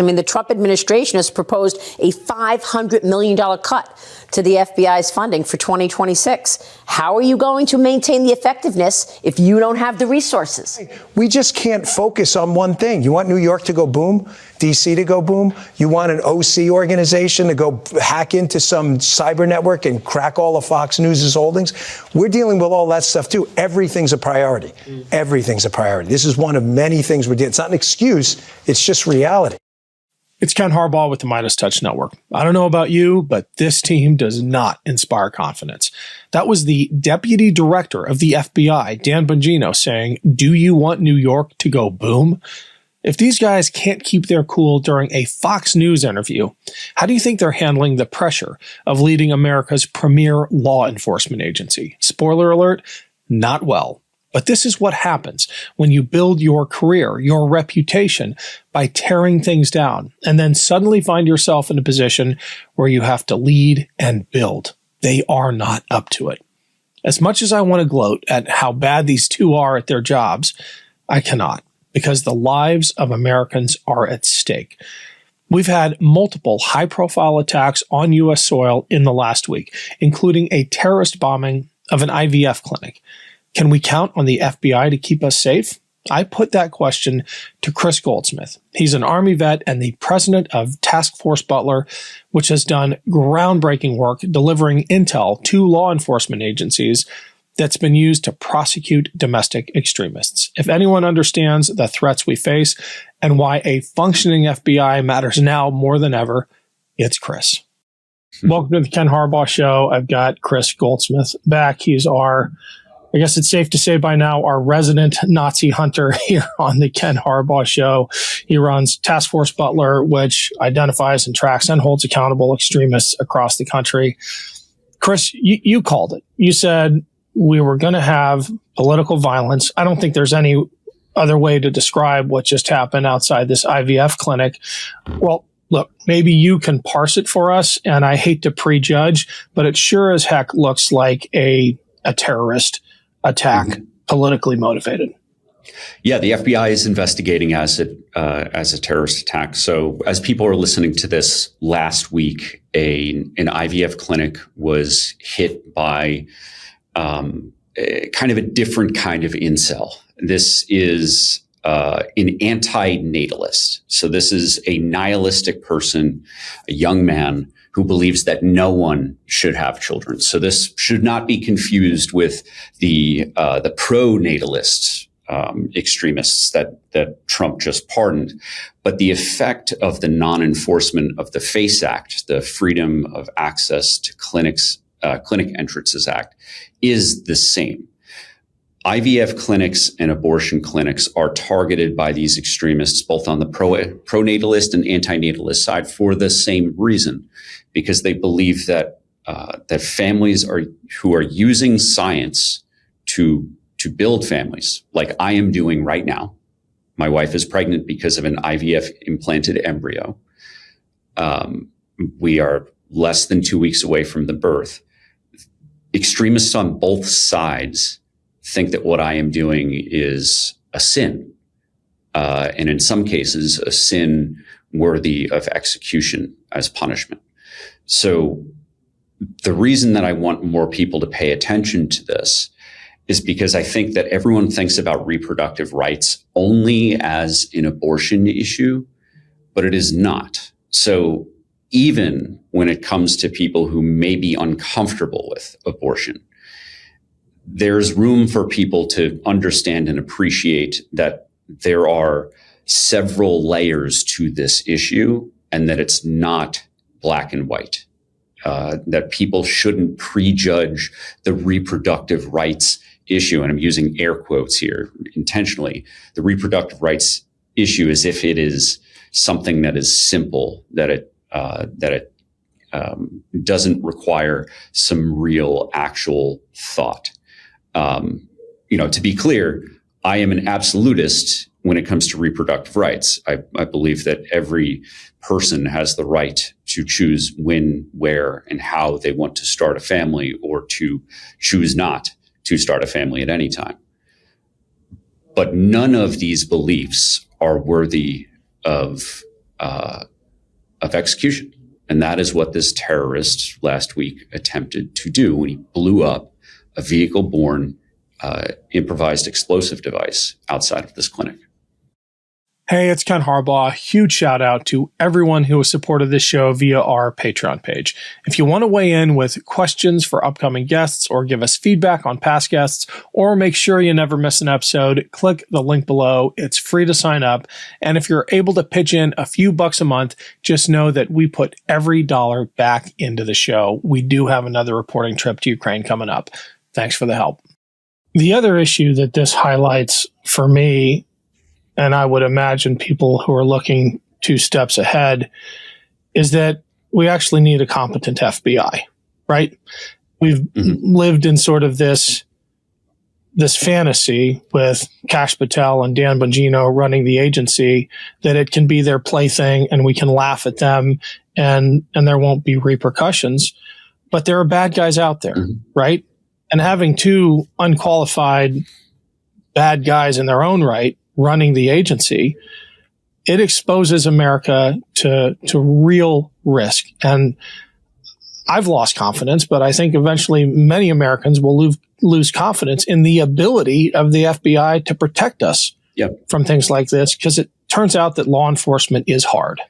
I mean, the Trump administration has proposed a $500 million cut to the FBI's funding for 2026. How are you going to maintain the effectiveness if you don't have the resources? We just can't focus on one thing. You want New York to go boom? D.C. to go boom? You want an OC organization to go hack into some cyber network and crack all of Fox News' holdings? We're dealing with all that stuff, too. Everything's a priority. Everything's a priority. This is one of many things we're doing. It's not an excuse. It's just reality. It's Ken Harbaugh with the MeidasTouch Network. I don't know about you, but this team does not inspire confidence. That was the deputy director of the FBI, Dan Bongino, saying, "Do you want New York to go boom?" If these guys can't keep their cool during a Fox News interview, how do you think they're handling the pressure of leading America's premier law enforcement agency? Spoiler alert, not well. But this is what happens when you build your career, your reputation, by tearing things down, and then suddenly find yourself in a position where you have to lead and build. They are not up to it. As much as I want to gloat at how bad these two are at their jobs, I cannot, because the lives of Americans are at stake. We've had multiple high-profile attacks on U.S. soil in the last week, including a terrorist bombing of an IVF clinic. Can we count on the FBI to keep us safe? I put that question to Kris Goldsmith. He's an Army vet and the president of Task Force Butler, which has done groundbreaking work delivering intel to law enforcement agencies that's been used to prosecute domestic extremists. If anyone understands the threats we face and why a functioning FBI matters now more than ever, it's Kris. Welcome to the Ken Harbaugh Show. I've got Kris Goldsmith back. He's I guess it's safe to say by now, our resident Nazi hunter here on the Ken Harbaugh Show. He runs Task Force Butler, which identifies and tracks and holds accountable extremists across the country. Kris, you called it. You said we were going to have political violence. I don't think there's any other way to describe what just happened outside this IVF clinic. Well, look, maybe you can parse it for us, and I hate to prejudge, but it sure as heck looks like a terrorist attack, politically motivated. Yeah, the FBI is investigating as a terrorist attack. So as people are listening to this last week, an IVF clinic was hit by kind of a different kind of incel. This is an anti-natalist. So this is a nihilistic person, a young man who believes that no one should have children. So this should not be confused with the pro-natalist extremists that Trump just pardoned. But the effect of the non-enforcement of the FACE Act, the Freedom of Access to Clinic Entrances Act, is the same. IVF clinics and abortion clinics are targeted by these extremists, both on the pro-natalist and anti-natalist side, for the same reason, because they believe that that families who are using science to build families, like I am doing right now. My wife is pregnant because of an IVF implanted embryo. We are less than 2 weeks away from the birth. Extremists on both sides think that what I am doing is a sin, and in some cases, a sin worthy of execution as punishment. So the reason that I want more people to pay attention to this is because I think that everyone thinks about reproductive rights only as an abortion issue, but it is not. So even when it comes to people who may be uncomfortable with abortion, there's room for people to understand and appreciate that there are several layers to this issue and that it's not black and white, that people shouldn't prejudge the reproductive rights issue. And I'm using air quotes here intentionally. The reproductive rights issue as if it is something that is simple, that it doesn't require some real actual thought. To be clear, I am an absolutist when it comes to reproductive rights. I believe that every person has the right to choose when, where, and how they want to start a family, or to choose not to start a family at any time. But none of these beliefs are worthy of execution. And that is what this terrorist last week attempted to do when he blew up a vehicle-borne improvised explosive device outside of this clinic. Hey, it's Ken Harbaugh. Huge shout out to everyone who has supported this show via our Patreon page. If you want to weigh in with questions for upcoming guests or give us feedback on past guests or make sure you never miss an episode, click the link below. It's free to sign up. And if you're able to pitch in a few bucks a month, just know that we put every dollar back into the show. We do have another reporting trip to Ukraine coming up. Thanks for the help. The other issue that this highlights for me, and I would imagine people who are looking 2 steps ahead, is that we actually need a competent FBI, right? We've lived in sort of this fantasy with Kash Patel and Dan Bongino running the agency that it can be their plaything and we can laugh at them and there won't be repercussions. But there are bad guys out there, right? And having 2 unqualified bad guys in their own right running the agency, it exposes America to real risk. And I've lost confidence, but I think eventually many Americans will lose confidence in the ability of the FBI to protect us from things like this, because it turns out that law enforcement is hard.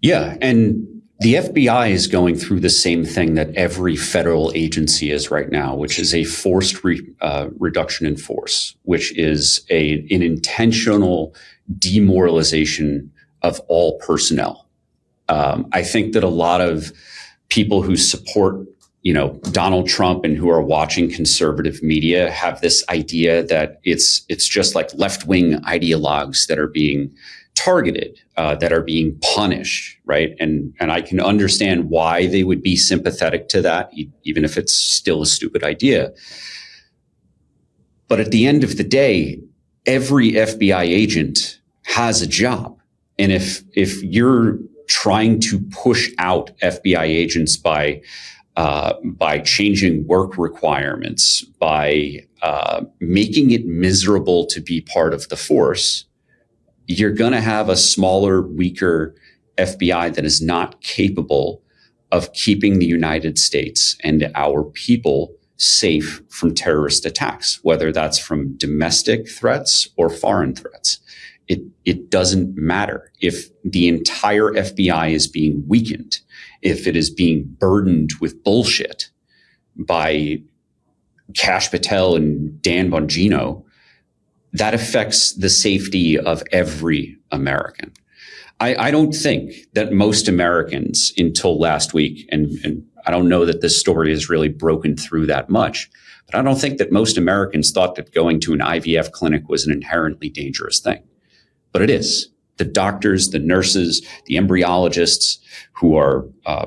Yeah, and the FBI is going through the same thing that every federal agency is right now, which is a forced reduction in force, which is an intentional demoralization of all personnel. I think that a lot of people who support, Donald Trump and who are watching conservative media have this idea that it's just like left-wing ideologues that are being targeted, that are being punished, right? And I can understand why they would be sympathetic to that, even if it's still a stupid idea. But at the end of the day, every FBI agent has a job. And if you're trying to push out FBI agents by changing work requirements, by making it miserable to be part of the force, you're going to have a smaller, weaker FBI that is not capable of keeping the United States and our people safe from terrorist attacks, whether that's from domestic threats or foreign threats. It doesn't matter. If the entire FBI is being weakened, if it is being burdened with bullshit by Kash Patel and Dan Bongino, that affects the safety of every American. I don't think that most Americans until last week, and I don't know that this story has really broken through that much, but I don't think that most Americans thought that going to an IVF clinic was an inherently dangerous thing. But it is. The doctors, the nurses, the embryologists who are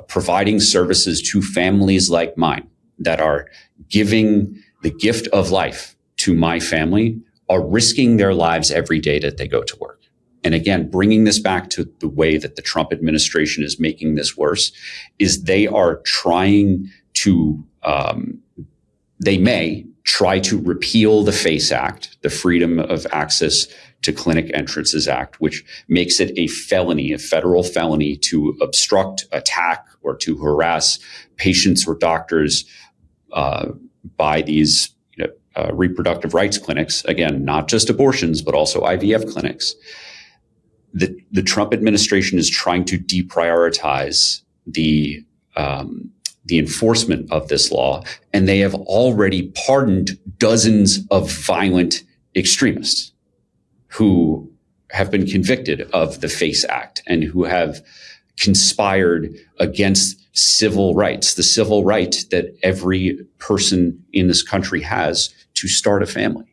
providing services to families like mine that are giving the gift of life to my family are risking their lives every day that they go to work. And again, bringing this back to the way that the Trump administration is making this worse is they are trying to, they may try to repeal the FACE Act, the Freedom of Access to Clinic Entrances Act, which makes it a felony, a federal felony to obstruct, attack, or to harass patients or doctors by these reproductive rights clinics. Again, not just abortions, but also IVF clinics. The Trump administration is trying to deprioritize the enforcement of this law, and they have already pardoned dozens of violent extremists who have been convicted of the FACE Act and who have conspired against civil rights, the civil right that every person in this country has to start a family.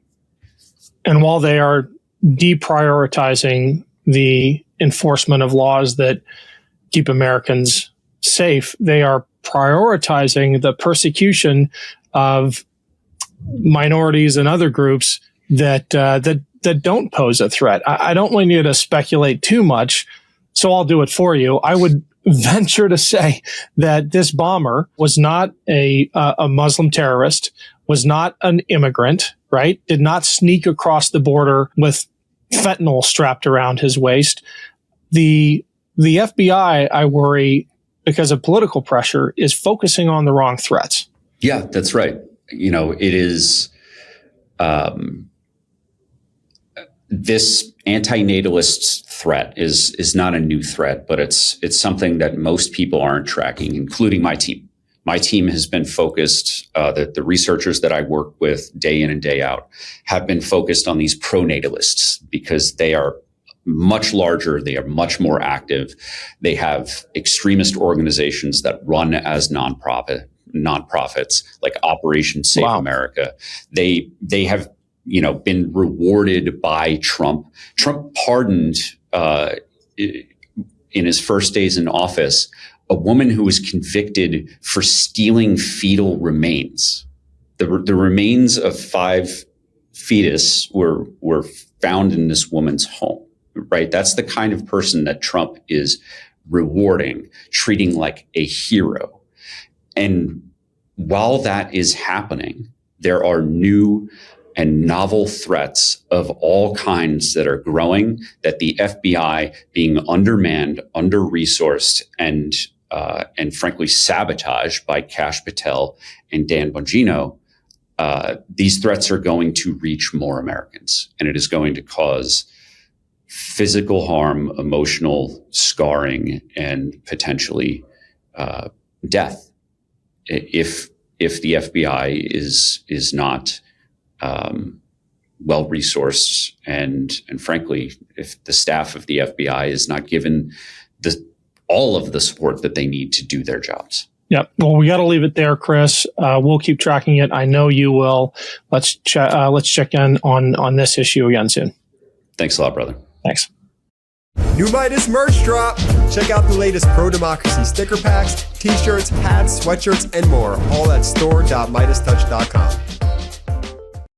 And while they are deprioritizing the enforcement of laws that keep Americans safe, they are prioritizing the persecution of minorities and other groups that don't pose a threat. I don't want you to speculate too much, so I'll do it for you. I would venture to say that this bomber was not a Muslim terrorist, was not an immigrant, right? Did not sneak across the border with fentanyl strapped around his waist. The The FBI, I worry, because of political pressure, is focusing on the wrong threats. Yeah, that's right. You know, it is this anti-natalist threat is not a new threat, but it's something that most people aren't tracking, including my team. My team has been focused, the researchers that I work with day in and day out have been focused on these pro-natalists because they are much larger, they are much more active. They have extremist organizations that run as nonprofits like Operation Save America. They have been rewarded by Trump. Trump pardoned in his first days in office a woman who was convicted for stealing fetal remains. The remains of 5 fetus were found in this woman's home. Right? That's the kind of person that Trump is rewarding, treating like a hero. And while that is happening, there are new and novel threats of all kinds that are growing, that the FBI, being undermanned, under-resourced, and frankly sabotaged by Kash, Patel and Dan Bongino, these threats are going to reach more Americans, and it is going to cause physical harm, emotional scarring, and potentially death if the FBI is not well resourced, and frankly, if the staff of the FBI is not given all of the support that they need to do their jobs. Yep. Well, we got to leave it there, Kris. We'll keep tracking it. I know you will. Let's check in on this issue again soon. Thanks a lot, brother. Thanks. New Meidas merch drop. Check out the latest pro-democracy sticker packs, t-shirts, hats, sweatshirts, and more. All at store.meidastouch.com.